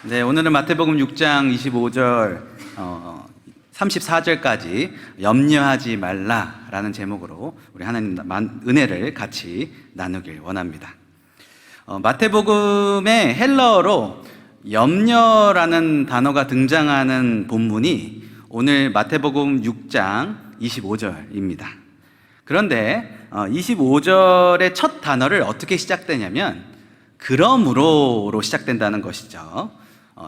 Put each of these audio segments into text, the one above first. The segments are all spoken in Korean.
네, 오늘은 마태복음 6장 25절, 34절까지 염려하지 말라라는 제목으로 우리 하나님 은혜를 같이 나누길 원합니다. 마태복음의 헬라어로 염려라는 단어가 등장하는 본문이 오늘 마태복음 6장 25절입니다. 그런데 25절의 첫 단어를 어떻게 시작되냐면 그러므로로 시작된다는 것이죠.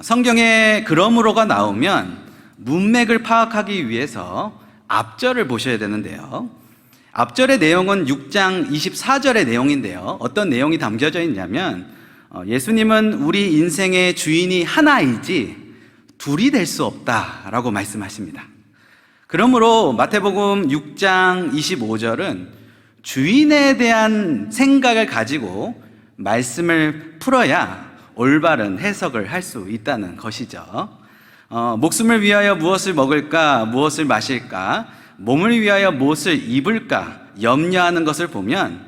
성경에 그러므로가 나오면 문맥을 파악하기 위해서 앞절을 보셔야 되는데요. 앞절의 내용은 6장 24절의 내용인데요. 어떤 내용이 담겨져 있냐면 예수님은 우리 인생의 주인이 하나이지 둘이 될 수 없다라고 말씀하십니다. 그러므로 마태복음 6장 25절은 주인에 대한 생각을 가지고 말씀을 풀어야 올바른 해석을 할 수 있다는 것이죠. 목숨을 위하여 무엇을 먹을까, 무엇을 마실까, 몸을 위하여 무엇을 입을까 염려하는 것을 보면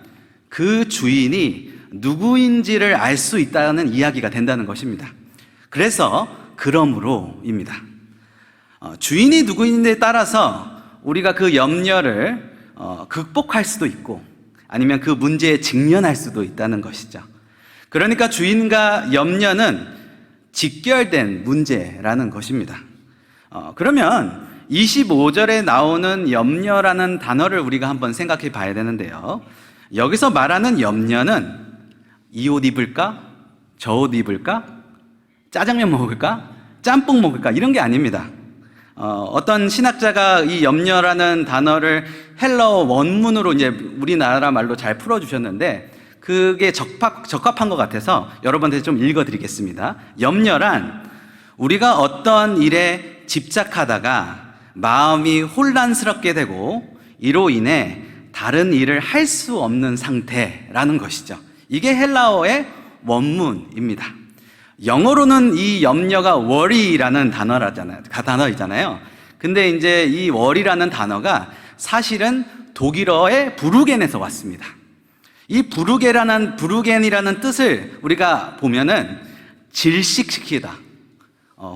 그 주인이 누구인지를 알 수 있다는 이야기가 된다는 것입니다. 그래서 그러므로입니다. 주인이 누구인지에 따라서 우리가 그 염려를 극복할 수도 있고 아니면 그 문제에 직면할 수도 있다는 것이죠. 그러니까 주인과 염려는 직결된 문제라는 것입니다. 그러면 25절에 나오는 염려라는 단어를 우리가 한번 생각해 봐야 되는데요. 여기서 말하는 염려는 이 옷 입을까? 저 옷 입을까? 짜장면 먹을까? 짬뽕 먹을까? 이런 게 아닙니다. 어떤 신학자가 이 염려라는 단어를 헬라어 원문으로 이제 우리나라 말로 잘 풀어주셨는데 그게 적합한 것 같아서 여러분한테 좀 읽어드리겠습니다. 염려란 우리가 어떤 일에 집착하다가 마음이 혼란스럽게 되고 이로 인해 다른 일을 할 수 없는 상태라는 것이죠. 이게 헬라어의 원문입니다. 영어로는 이 염려가 worry라는 단어이잖아요. 근데 이제 이 worry라는 단어가 사실은 독일어의 브루겐에서 왔습니다. 이 브루겐이라는 뜻을 우리가 보면은 질식시키다,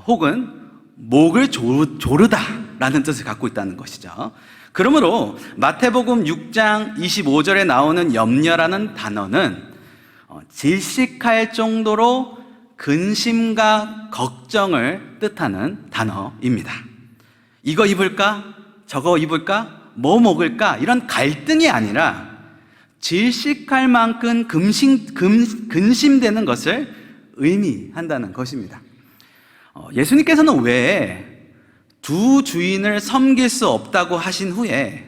혹은 목을 조르다라는 뜻을 갖고 있다는 것이죠. 그러므로 마태복음 6장 25절에 나오는 염려라는 단어는 질식할 정도로 근심과 걱정을 뜻하는 단어입니다. 이거 입을까? 저거 입을까? 뭐 먹을까? 이런 갈등이 아니라 질식할 만큼 근심되는 것을 의미한다는 것입니다. 예수님께서는 왜 두 주인을 섬길 수 없다고 하신 후에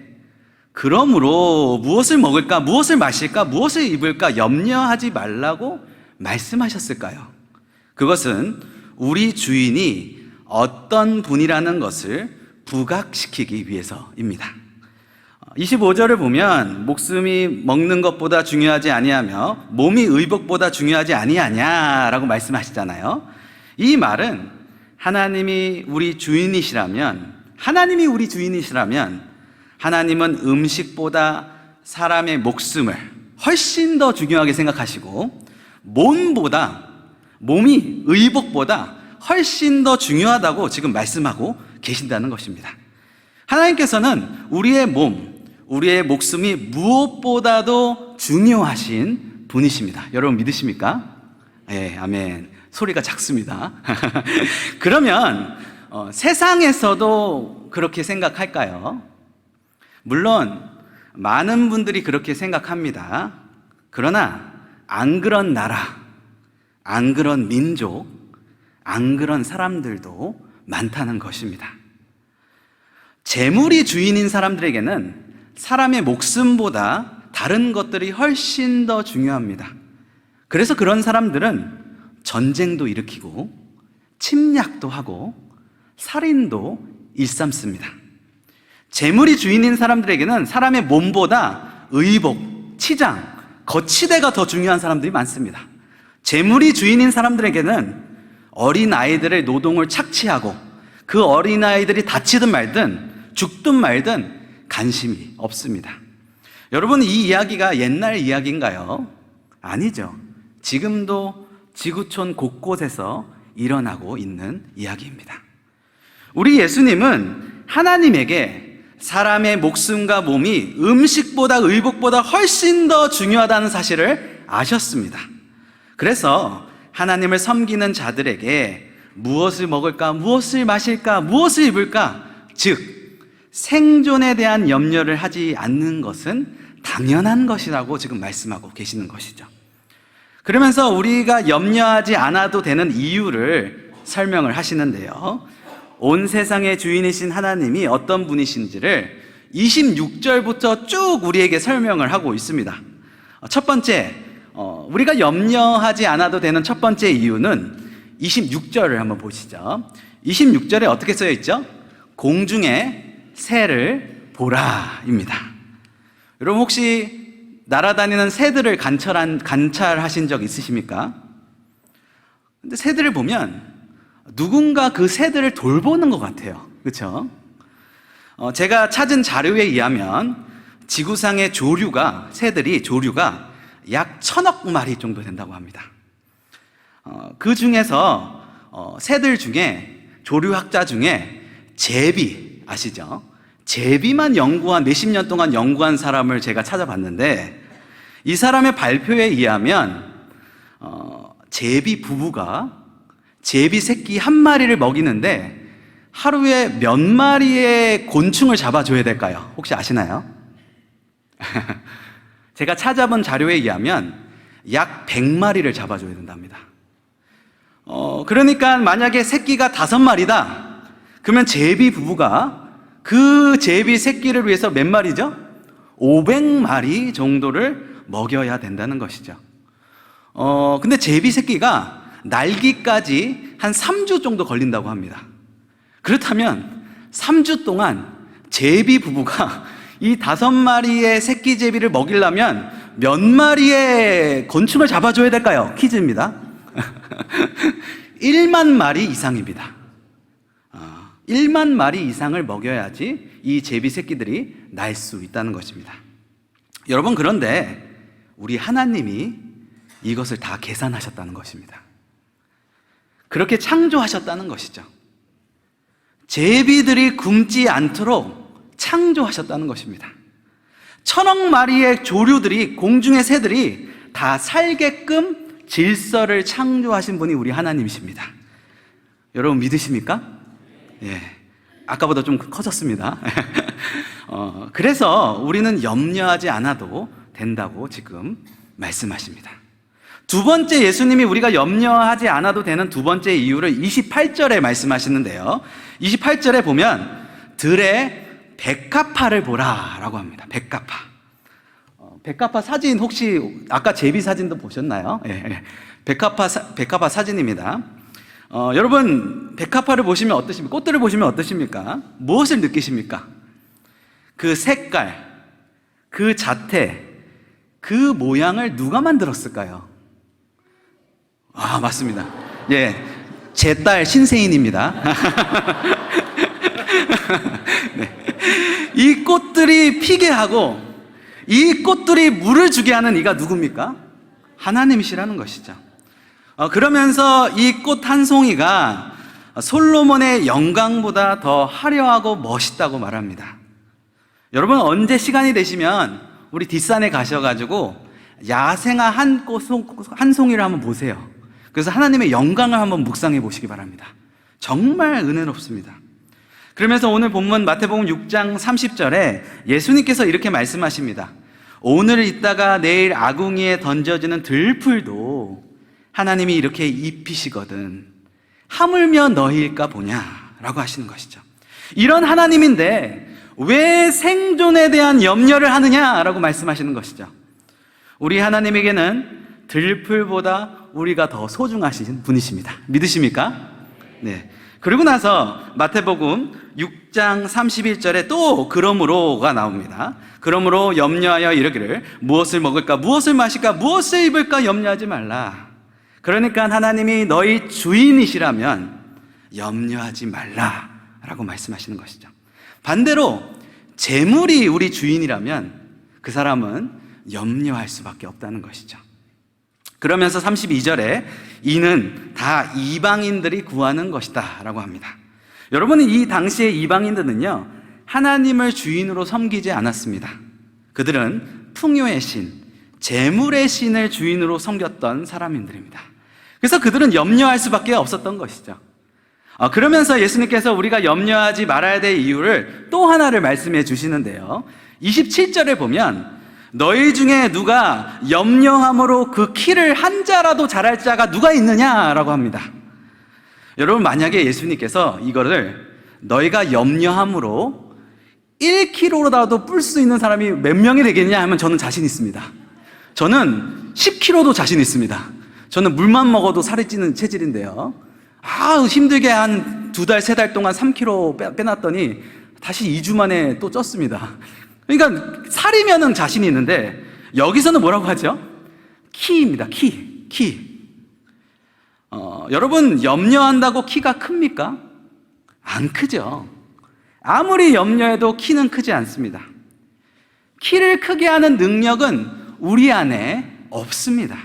그러므로 무엇을 먹을까, 무엇을 마실까, 무엇을 입을까 염려하지 말라고 말씀하셨을까요? 그것은 우리 주인이 어떤 분이라는 것을 부각시키기 위해서입니다. 25절을 보면 목숨이 먹는 것보다 중요하지 아니하며 몸이 의복보다 중요하지 아니하냐라고 말씀하시잖아요. 이 말은 하나님이 우리 주인이시라면 하나님은 음식보다 사람의 목숨을 훨씬 더 중요하게 생각하시고 몸이 의복보다 훨씬 더 중요하다고 지금 말씀하고 계신다는 것입니다. 하나님께서는 우리의 목숨이 무엇보다도 중요하신 분이십니다. 여러분 믿으십니까? 네, 아멘. 소리가 작습니다. 그러면 세상에서도 그렇게 생각할까요? 물론 많은 분들이 그렇게 생각합니다. 그러나 안 그런 나라, 안 그런 민족, 안 그런 사람들도 많다는 것입니다. 재물이 주인인 사람들에게는 사람의 목숨보다 다른 것들이 훨씬 더 중요합니다. 그래서 그런 사람들은 전쟁도 일으키고 침략도 하고 살인도 일삼습니다. 재물이 주인인 사람들에게는 사람의 몸보다 의복, 치장, 거치대가 더 중요한 사람들이 많습니다. 재물이 주인인 사람들에게는 어린아이들의 노동을 착취하고 그 어린아이들이 다치든 말든 죽든 말든 관심이 없습니다. 여러분, 이 이야기가 옛날 이야기인가요? 아니죠. 지금도 지구촌 곳곳에서 일어나고 있는 이야기입니다. 우리 예수님은 하나님에게 사람의 목숨과 몸이 음식보다 의복보다 훨씬 더 중요하다는 사실을 아셨습니다. 그래서 하나님을 섬기는 자들에게 무엇을 먹을까, 무엇을 마실까, 무엇을 입을까, 즉 생존에 대한 염려를 하지 않는 것은 당연한 것이라고 지금 말씀하고 계시는 것이죠. 그러면서 우리가 염려하지 않아도 되는 이유를 설명을 하시는데요, 온 세상의 주인이신 하나님이 어떤 분이신지를 26절부터 쭉 우리에게 설명을 하고 있습니다. 첫 번째, 우리가 염려하지 않아도 되는 첫 번째 이유는 26절을 한번 보시죠. 26절에 어떻게 써여 있죠? 공중의 새를 보라입니다. 여러분 혹시 날아다니는 새들을 관찰하신 적 있으십니까? 근데 새들을 보면 누군가 그 새들을 돌보는 것 같아요. 그렇죠? 제가 찾은 자료에 의하면 지구상의 새들이 조류가 약 1000억 마리 정도 된다고 합니다. 그 중에서 새들 중에, 조류학자 중에 제비 아시죠? 제비만 연구한, 몇십 년 동안 연구한 사람을 제가 찾아봤는데, 이 사람의 발표에 의하면 제비 부부가 제비 새끼 한 마리를 먹이는데 하루에 몇 마리의 곤충을 잡아줘야 될까요? 혹시 아시나요? 제가 찾아본 자료에 의하면 약 100마리를 잡아줘야 된답니다. 그러니까 만약에 새끼가 5마리다, 그러면 제비 부부가 그 제비 새끼를 위해서 몇 마리죠? 500마리 정도를 먹여야 된다는 것이죠. 근데 제비 새끼가 날기까지 한 3주 정도 걸린다고 합니다. 그렇다면 3주 동안 제비 부부가 이 5마리의 새끼 제비를 먹이려면 몇 마리의 곤충을 잡아줘야 될까요? 퀴즈입니다. 1만 마리 이상입니다. 1만 마리 이상을 먹여야지 이 제비 새끼들이 날 수 있다는 것입니다. 여러분, 그런데 우리 하나님이 이것을 다 계산하셨다는 것입니다. 그렇게 창조하셨다는 것이죠. 제비들이 굶지 않도록 창조하셨다는 것입니다. 1000억 마리의 조류들이, 공중의 새들이 다 살게끔 질서를 창조하신 분이 우리 하나님이십니다. 여러분 믿으십니까? 예. 아까보다 좀 커졌습니다. 그래서 우리는 염려하지 않아도 된다고 지금 말씀하십니다. 두 번째, 예수님이 우리가 염려하지 않아도 되는 두 번째 이유를 28절에 말씀하시는데요, 28절에 보면 들의 백합화를 보라 라고 합니다. 백합화. 백합화 사진 혹시 아까 제비 사진도 보셨나요? 예. 백합화 사진입니다. 여러분, 백합화를 보시면 어떠십니까? 꽃들을 보시면 어떠십니까? 무엇을 느끼십니까? 그 색깔, 그 자태, 그 모양을 누가 만들었을까요? 맞습니다. 예, 제 딸 신세인입니다. 네. 이 꽃들이 피게 하고 이 꽃들이 물을 주게 하는 이가 누굽니까? 하나님이시라는 것이죠. 그러면서 이 꽃 한 송이가 솔로몬의 영광보다 더 화려하고 멋있다고 말합니다. 여러분, 언제 시간이 되시면 우리 뒷산에 가셔가지고 야생화 한 송이를 한번 보세요. 그래서 하나님의 영광을 한번 묵상해 보시기 바랍니다. 정말 은혜롭습니다. 그러면서 오늘 본문 마태복음 6장 30절에 예수님께서 이렇게 말씀하십니다. 오늘 있다가 내일 아궁이에 던져지는 들풀도 하나님이 이렇게 입히시거든 하물며 너희일까 보냐라고 하시는 것이죠. 이런 하나님인데 왜 생존에 대한 염려를 하느냐라고 말씀하시는 것이죠. 우리 하나님에게는 들풀보다 우리가 더 소중하신 분이십니다. 믿으십니까? 네. 그리고 나서 마태복음 6장 31절에 또 그러므로가 나옵니다. 그러므로 염려하여 이르기를 무엇을 먹을까, 무엇을 마실까, 무엇을 입을까 염려하지 말라. 그러니까 하나님이 너희 주인이시라면 염려하지 말라라고 말씀하시는 것이죠. 반대로 재물이 우리 주인이라면 그 사람은 염려할 수밖에 없다는 것이죠. 그러면서 32절에 이는 다 이방인들이 구하는 것이다 라고 합니다. 여러분, 이 당시의 이방인들은요, 하나님을 주인으로 섬기지 않았습니다. 그들은 풍요의 신, 재물의 신을 주인으로 섬겼던 사람들입니다. 그래서 그들은 염려할 수밖에 없었던 것이죠. 그러면서 예수님께서 우리가 염려하지 말아야 될 이유를 또 하나를 말씀해 주시는데요, 27절에 보면 너희 중에 누가 염려함으로 그 키를 한 자라도 자랄 자가 누가 있느냐라고 합니다. 여러분, 만약에 예수님께서 이거를 너희가 염려함으로 1kg라도 뿔 수 있는 사람이 몇 명이 되겠냐 하면 저는 자신 있습니다. 저는 10kg도 자신 있습니다. 저는 물만 먹어도 살이 찌는 체질인데요, 힘들게 한 2달, 3달 동안 3kg 빼놨더니 다시 2주 만에 또 쪘습니다. 그러니까 살이면은 자신이 있는데 여기서는 뭐라고 하죠? 키입니다. 키. 여러분, 염려한다고 키가 큽니까? 안 크죠. 아무리 염려해도 키는 크지 않습니다. 키를 크게 하는 능력은 우리 안에 없습니다.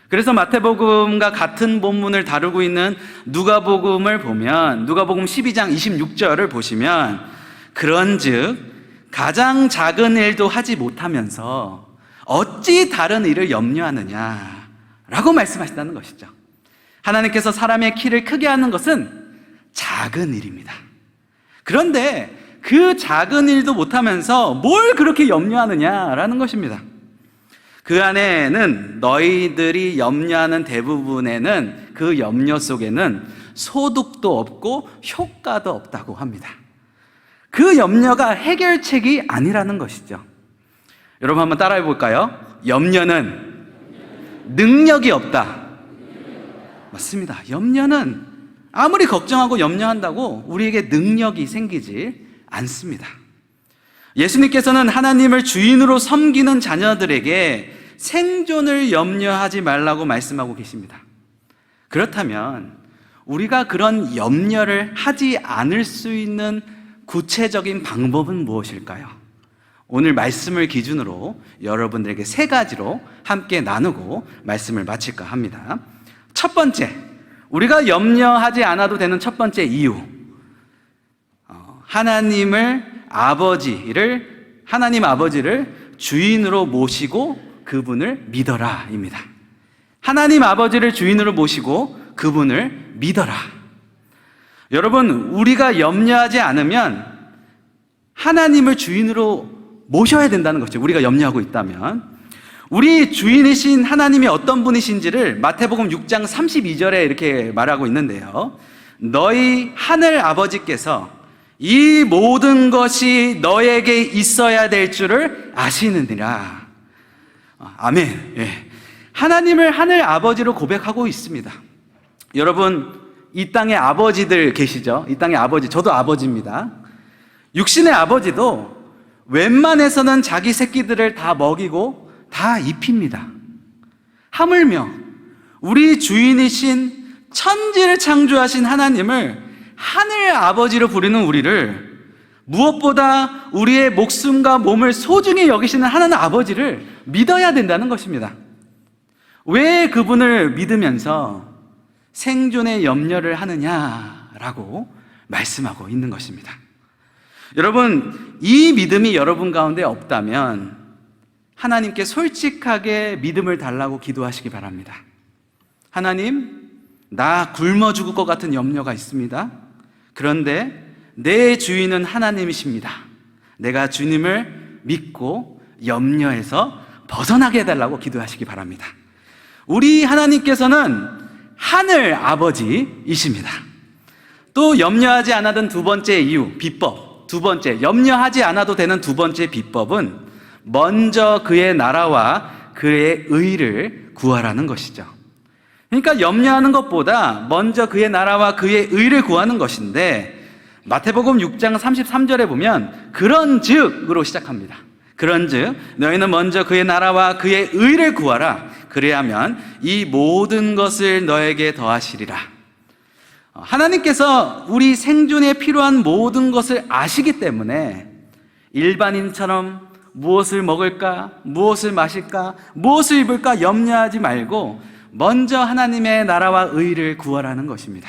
그래서 마태복음과 같은 본문을 다루고 있는 누가복음을 보면, 누가복음 12장 26절을 보시면, 그런즉 가장 작은 일도 하지 못하면서 어찌 다른 일을 염려하느냐라고 말씀하신다는 것이죠. 하나님께서 사람의 키를 크게 하는 것은 작은 일입니다. 그런데 그 작은 일도 못하면서 뭘 그렇게 염려하느냐라는 것입니다. 그 안에는, 너희들이 염려하는 대부분에는, 그 염려 속에는 소득도 없고 효과도 없다고 합니다. 그 염려가 해결책이 아니라는 것이죠. 여러분, 한번 따라해 볼까요? 염려는 능력이 없다. 맞습니다. 염려는 아무리 걱정하고 염려한다고 우리에게 능력이 생기지 않습니다. 예수님께서는 하나님을 주인으로 섬기는 자녀들에게 생존을 염려하지 말라고 말씀하고 계십니다. 그렇다면 우리가 그런 염려를 하지 않을 수 있는 구체적인 방법은 무엇일까요? 오늘 말씀을 기준으로 여러분들에게 3가지로 함께 나누고 말씀을 마칠까 합니다. 첫 번째, 우리가 염려하지 않아도 되는 첫 번째 이유, 하나님 아버지를 주인으로 모시고 그분을 믿어라입니다. 하나님 아버지를 주인으로 모시고 그분을 믿어라. 여러분, 우리가 염려하지 않으면 하나님을 주인으로 모셔야 된다는 것이죠. 우리가 염려하고 있다면. 우리 주인이신 하나님이 어떤 분이신지를 마태복음 6장 32절에 이렇게 말하고 있는데요, 너희 하늘 아버지께서 이 모든 것이 너에게 있어야 될 줄을 아시느니라. 아멘. 예. 하나님을 하늘 아버지로 고백하고 있습니다. 여러분, 이 땅에 아버지들 계시죠? 이 땅에 아버지, 저도 아버지입니다. 육신의 아버지도 웬만해서는 자기 새끼들을 다 먹이고 다 입힙니다. 하물며 우리 주인이신 천지를 창조하신 하나님을 하늘 아버지로 부르는 우리를, 무엇보다 우리의 목숨과 몸을 소중히 여기시는 하나님 아버지를 믿어야 된다는 것입니다. 왜 그분을 믿으면서 생존의 염려를 하느냐라고 말씀하고 있는 것입니다. 여러분, 이 믿음이 여러분 가운데 없다면 하나님께 솔직하게 믿음을 달라고 기도하시기 바랍니다. 하나님, 나 굶어 죽을 것 같은 염려가 있습니다. 그런데 내 주인은 하나님이십니다. 내가 주님을 믿고 염려에서 벗어나게 해달라고 기도하시기 바랍니다. 우리 하나님께서는 하늘 아버지이십니다. 또 염려하지 않았던 두 번째 이유, 비법. 두 번째, 염려하지 않아도 되는 두 번째 비법은 먼저 그의 나라와 그의 의를 구하라는 것이죠. 그러니까 염려하는 것보다 먼저 그의 나라와 그의 의를 구하는 것인데, 마태복음 6장 33절에 보면 그런즉으로 시작합니다. 그런즉 너희는 먼저 그의 나라와 그의 의를 구하라. 그래야면 이 모든 것을 너에게 더하시리라. 하나님께서 우리 생존에 필요한 모든 것을 아시기 때문에 일반인처럼 무엇을 먹을까, 무엇을 마실까, 무엇을 입을까 염려하지 말고 먼저 하나님의 나라와 의를 구하라는 것입니다.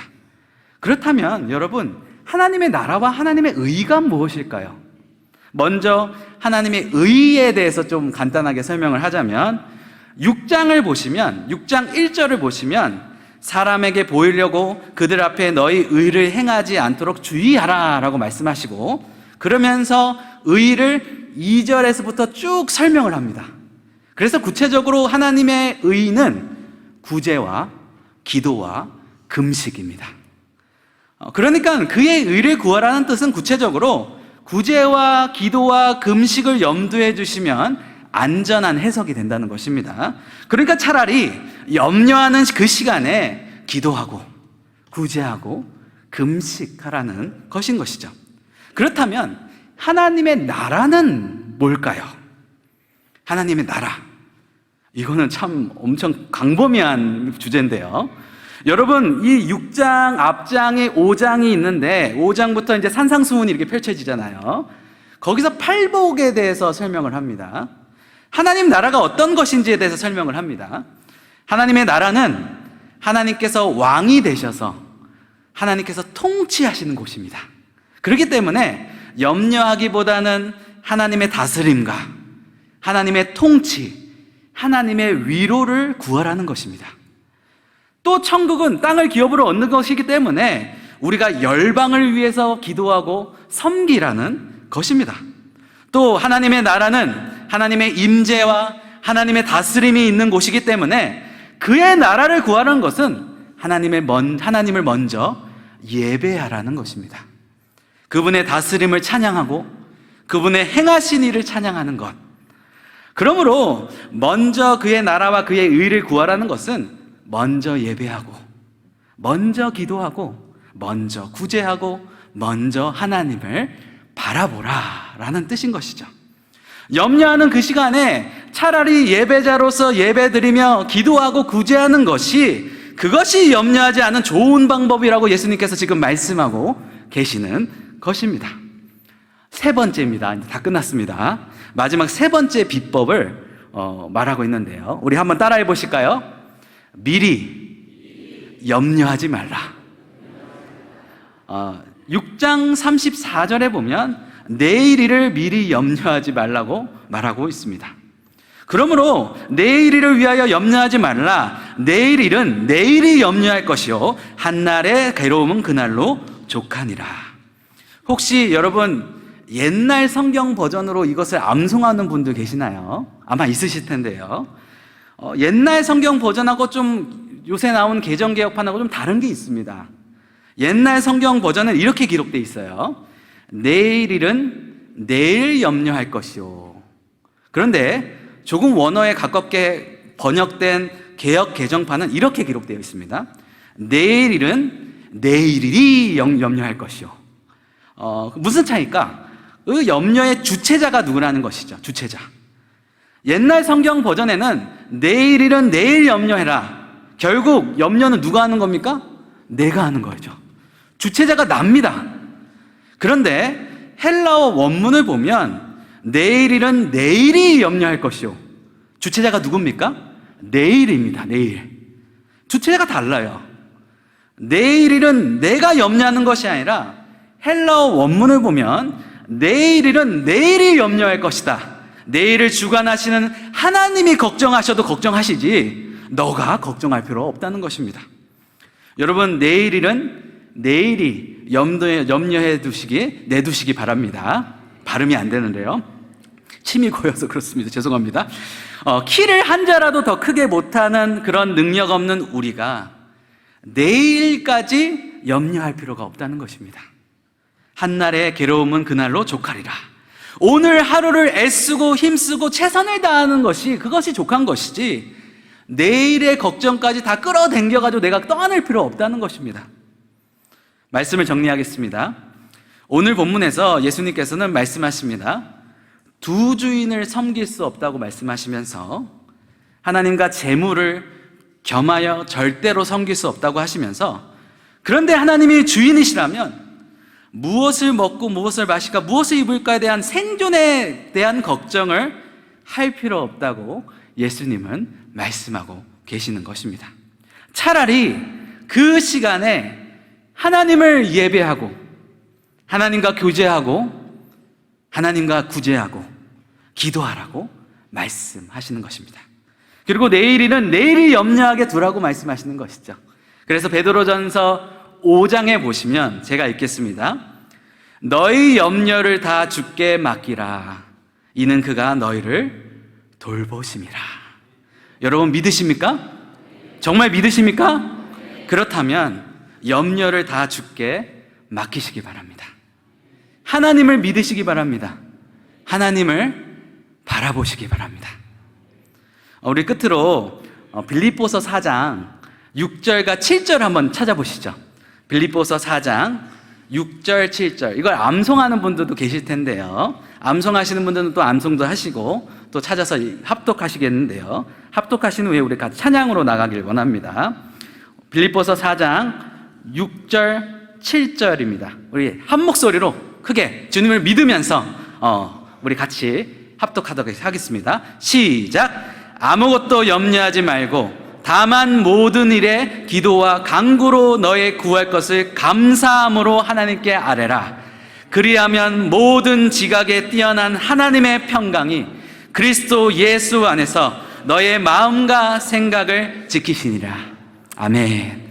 그렇다면 여러분, 하나님의 나라와 하나님의 의가 무엇일까요? 먼저 하나님의 의에 대해서 좀 간단하게 설명을 하자면 6장을 보시면 6장 1절을 보시면 사람에게 보이려고 그들 앞에 너희 의를 행하지 않도록 주의하라 라고 말씀하시고, 그러면서 의를 2절에서부터 쭉 설명을 합니다. 그래서 구체적으로 하나님의 의는 구제와 기도와 금식입니다. 그러니까 그의 의를 구하라는 뜻은 구체적으로 구제와 기도와 금식을 염두에 두시면 안전한 해석이 된다는 것입니다. 그러니까 차라리 염려하는 그 시간에 기도하고 구제하고 금식하라는 것인 것이죠. 그렇다면 하나님의 나라는 뭘까요? 하나님의 나라, 이거는 참 엄청 광범위한 주제인데요. 여러분, 이 6장 앞장에 5장이 있는데 5장부터 이제 산상수훈이 이렇게 펼쳐지잖아요. 거기서 팔복에 대해서 설명을 합니다. 하나님 나라가 어떤 것인지에 대해서 설명을 합니다. 하나님의 나라는 하나님께서 왕이 되셔서 하나님께서 통치하시는 곳입니다. 그렇기 때문에 염려하기보다는 하나님의 다스림과 하나님의 통치, 하나님의 위로를 구하라는 것입니다. 또 천국은 땅을 기업으로 얻는 것이기 때문에 우리가 열방을 위해서 기도하고 섬기라는 것입니다. 또 하나님의 나라는 하나님의 임재와 하나님의 다스림이 있는 곳이기 때문에 그의 나라를 구하는 것은 하나님을 먼저 예배하라는 것입니다. 그분의 다스림을 찬양하고 그분의 행하신 일을 찬양하는 것. 그러므로 먼저 그의 나라와 그의 의를 구하라는 것은 먼저 예배하고 먼저 기도하고 먼저 구제하고 먼저 하나님을 바라보라라는 뜻인 것이죠. 염려하는 그 시간에 차라리 예배자로서 예배드리며 기도하고 구제하는 그것이 염려하지 않은 좋은 방법이라고 예수님께서 지금 말씀하고 계시는 것입니다. 세 번째입니다. 이제 다 끝났습니다. 마지막 세 번째 비법을 말하고 있는데요. 우리 한번 따라해 보실까요? 미리 염려하지 말라. 6장 34절에 보면 내일 일을 미리 염려하지 말라고 말하고 있습니다. 그러므로 내일 일을 위하여 염려하지 말라. 내일 일은 내일이 염려할 것이요 한날의 괴로움은 그날로 족하니라. 혹시 여러분 옛날 성경 버전으로 이것을 암송하는 분들 계시나요? 아마 있으실 텐데요. 옛날 성경 버전하고 좀 요새 나온 개정개혁판하고 좀 다른 게 있습니다. 옛날 성경 버전은 이렇게 기록되어 있어요. 내일 일은 내일 염려할 것이요. 그런데 조금 원어에 가깝게 번역된 개혁 개정판은 이렇게 기록되어 있습니다. 내일 일은 내일이 염려할 것이요. 무슨 차이일까? 그 염려의 주체자가 누구라는 것이죠. 주체자. 옛날 성경 버전에는 내일 일은 내일 염려해라. 결국 염려는 누가 하는 겁니까? 내가 하는 거죠. 주체자가 납니다. 그런데 헬라어 원문을 보면 내일 일은 내일이 염려할 것이요. 주체자가 누굽니까? 내일입니다. 내일. 주체자가 달라요. 내일 일은 내가 염려하는 것이 아니라 헬라어 원문을 보면 내일 일은 내일이 염려할 것이다. 내일을 주관하시는 하나님이 걱정하셔도 걱정하시지 너가 걱정할 필요 없다는 것입니다. 여러분, 내일 일은 내일이 염려해 내두시기 바랍니다. 발음이 안 되는데요. 침이 고여서 그렇습니다. 죄송합니다. 키를 한 자라도 더 크게 못하는 그런 능력 없는 우리가 내일까지 염려할 필요가 없다는 것입니다. 한날의 괴로움은 그날로 족하리라. 오늘 하루를 애쓰고 힘쓰고 최선을 다하는 그것이 족한 것이지 내일의 걱정까지 다 끌어당겨가지고 내가 떠안을 필요 없다는 것입니다. 말씀을 정리하겠습니다. 오늘 본문에서 예수님께서는 말씀하십니다. 두 주인을 섬길 수 없다고 말씀하시면서 하나님과 재물을 겸하여 절대로 섬길 수 없다고 하시면서, 그런데 하나님이 주인이시라면 무엇을 먹고 무엇을 마실까, 무엇을 입을까에 대한 생존에 대한 걱정을 할 필요 없다고 예수님은 말씀하고 계시는 것입니다. 차라리 그 시간에 하나님을 예배하고 하나님과 교제하고 하나님과 구제하고 기도하라고 말씀하시는 것입니다. 그리고 내일은 내일을 염려하게 두라고 말씀하시는 것이죠. 그래서 베드로전서 5장에 보시면 제가 읽겠습니다. 너희 염려를 다 주께 맡기라. 이는 그가 너희를 돌보심이라. 여러분 믿으십니까? 정말 믿으십니까? 그렇다면 염려를 다 주께 맡기시기 바랍니다. 하나님을 믿으시기 바랍니다. 하나님을 바라보시기 바랍니다. 우리 끝으로 빌립보서 4장 6절과 7절 한번 찾아보시죠. 빌립보서 4장 6절, 7절. 이걸 암송하는 분들도 계실 텐데요. 암송하시는 분들은 또 암송도 하시고 또 찾아서 합독하시겠는데요. 합독하신 후에 우리 같이 찬양으로 나가길 원합니다. 빌립보서 4장 6절, 7절입니다. 우리 한 목소리로 크게 주님을 믿으면서 우리 같이 합독하도록 하겠습니다. 시작. 아무것도 염려하지 말고 다만 모든 일에 기도와 간구로 너의 구할 것을 감사함으로 하나님께 아뢰라. 그리하면 모든 지각에 뛰어난 하나님의 평강이 그리스도 예수 안에서 너의 마음과 생각을 지키시니라. 아멘.